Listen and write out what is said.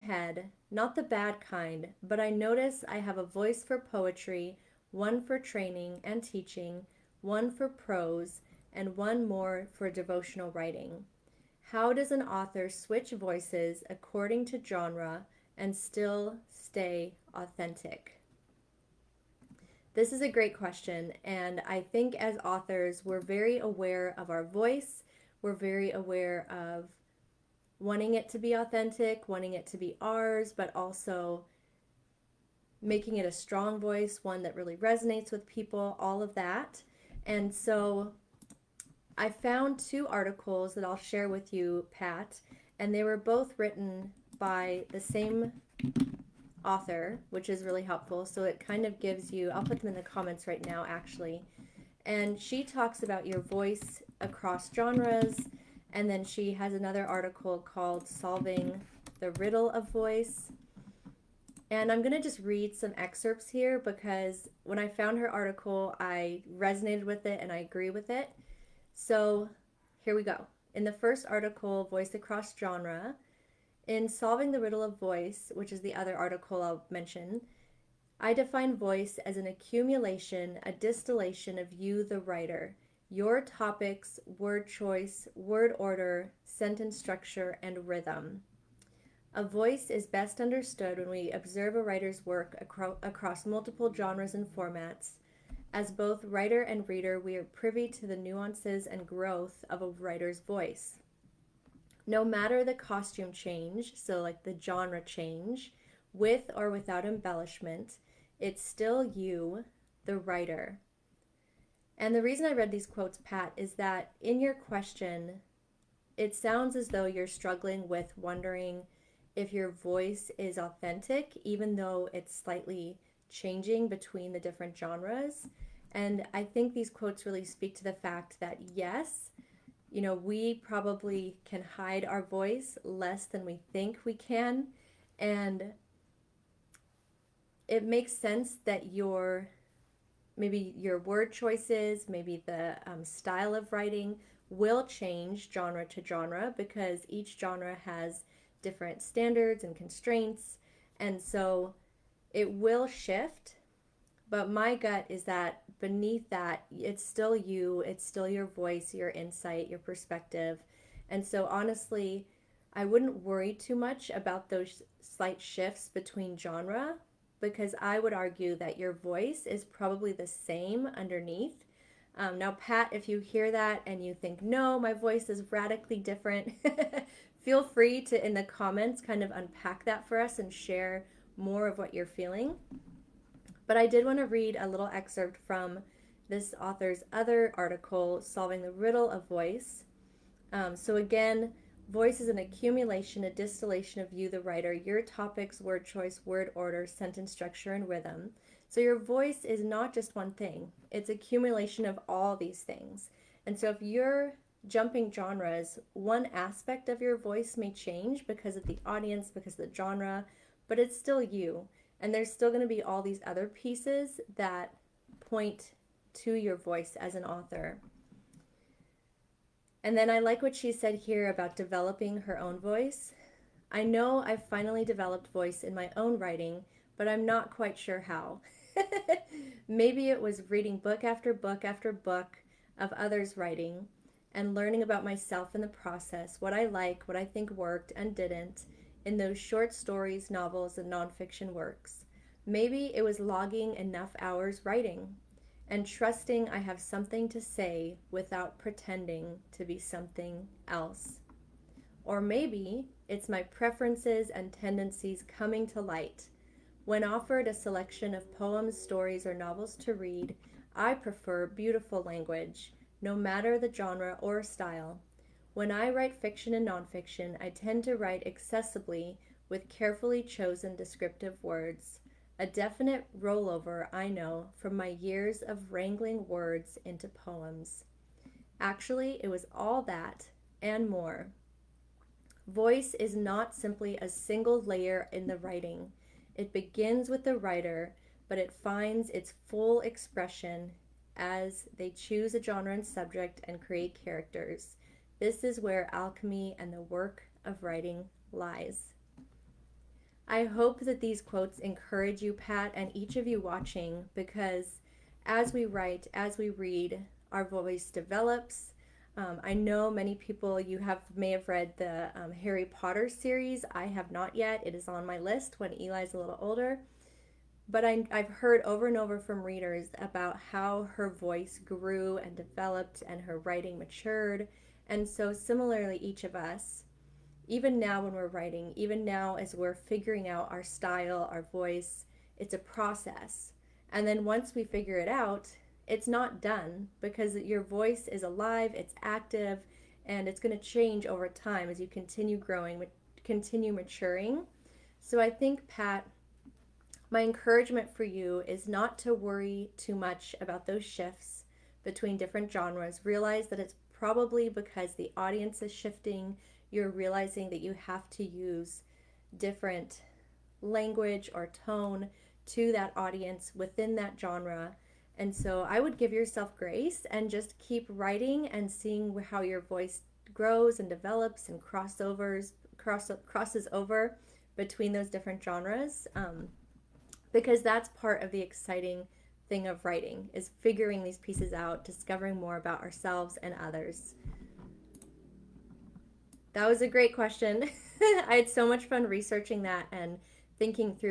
head, not the bad kind, but I notice I have a voice for poetry, one for training and teaching, one for prose, and one more for devotional writing. How does an author switch voices according to genre and still stay authentic? This is a great question, and I think as authors, we're very aware of our voice. We're very aware of wanting it to be authentic, wanting it to be ours, but also making it a strong voice, one that really resonates with people, all of that. And so I found two articles that I'll share with you, Pat, and they were both written by the same author, which is really helpful. So it kind of gives you, I'll put them in the comments right now, actually. And she talks about your voice across genres. And then she has another article called Solving the Riddle of Voice. And I'm going to just read some excerpts here because when I found her article, I resonated with it and I agree with it. So here we go. In the first article, Voice Across Genre, in Solving the Riddle of Voice, which is the other article I'll mention, I define voice as an accumulation, a distillation of you, the writer, your topics, word choice, word order, sentence structure, and rhythm. A voice is best understood when we observe a writer's work across multiple genres and formats. As both writer and reader, we are privy to the nuances and growth of a writer's voice. No matter the costume change, so like the genre change, with or without embellishment, it's still you, the writer. And the reason I read these quotes, Pat, is that in your question, it sounds as though you're struggling with wondering if your voice is authentic, even though it's slightly changing between the different genres. And I think these quotes really speak to the fact that yes, we probably can hide our voice less than we think we can. And it makes sense that maybe your word choices, maybe the style of writing will change genre to genre because each genre has different standards and constraints. And so it will shift. But my gut is that beneath that, it's still you, it's still your voice, your insight, your perspective. And so honestly, I wouldn't worry too much about those slight shifts between genre because I would argue that your voice is probably the same underneath. Now, Pat, if you hear that and you think, no, my voice is radically different, feel free to, in the comments, kind of unpack that for us and share more of what you're feeling. But I did want to read a little excerpt from this author's other article, Solving the Riddle of Voice. So again, voice is an accumulation, a distillation of you, the writer, your topics, word choice, word order, sentence structure, and rhythm. So your voice is not just one thing. It's accumulation of all these things. And so if you're jumping genres, one aspect of your voice may change because of the audience, because of the genre, but it's still you. And there's still going to be all these other pieces that point to your voice as an author. And then I like what she said here about developing her own voice. I know I've finally developed voice in my own writing, but I'm not quite sure how. Maybe it was reading book after book after book of others' writing and learning about myself in the process, what I like, what I think worked and didn't, in those short stories, novels, and nonfiction works. Maybe it was logging enough hours writing and trusting I have something to say without pretending to be something else. Or maybe it's my preferences and tendencies coming to light. When offered a selection of poems, stories, or novels to read, I prefer beautiful language, no matter the genre or style. When I write fiction and nonfiction, I tend to write accessibly with carefully chosen descriptive words, a definite rollover, I know, from my years of wrangling words into poems. Actually, it was all that and more. Voice is not simply a single layer in the writing. It begins with the writer, but it finds its full expression as they choose a genre and subject and create characters. This is where alchemy and the work of writing lies. I hope that these quotes encourage you, Pat, and each of you watching, because as we write, as we read, our voice develops. I know many people, you may have read the Harry Potter series. I have not yet. It is on my list when Eli's a little older. But I've heard over and over from readers about how her voice grew and developed and her writing matured. And so, similarly, each of us, even now when we're writing, even now as we're figuring out our style, our voice, it's a process. And then once we figure it out, it's not done because your voice is alive, it's active, and it's going to change over time as you continue growing, continue maturing. So I think, Pat, my encouragement for you is not to worry too much about those shifts between different genres. Realize that it's probably because the audience is shifting. You're realizing that you have to use different language or tone to that audience within that genre. And so I would give yourself grace and just keep writing and seeing how your voice grows and develops and crosses over between those different genres. Because that's part of the exciting thing of writing, is figuring these pieces out, discovering more about ourselves and others. That was a great question. I had so much fun researching that and thinking through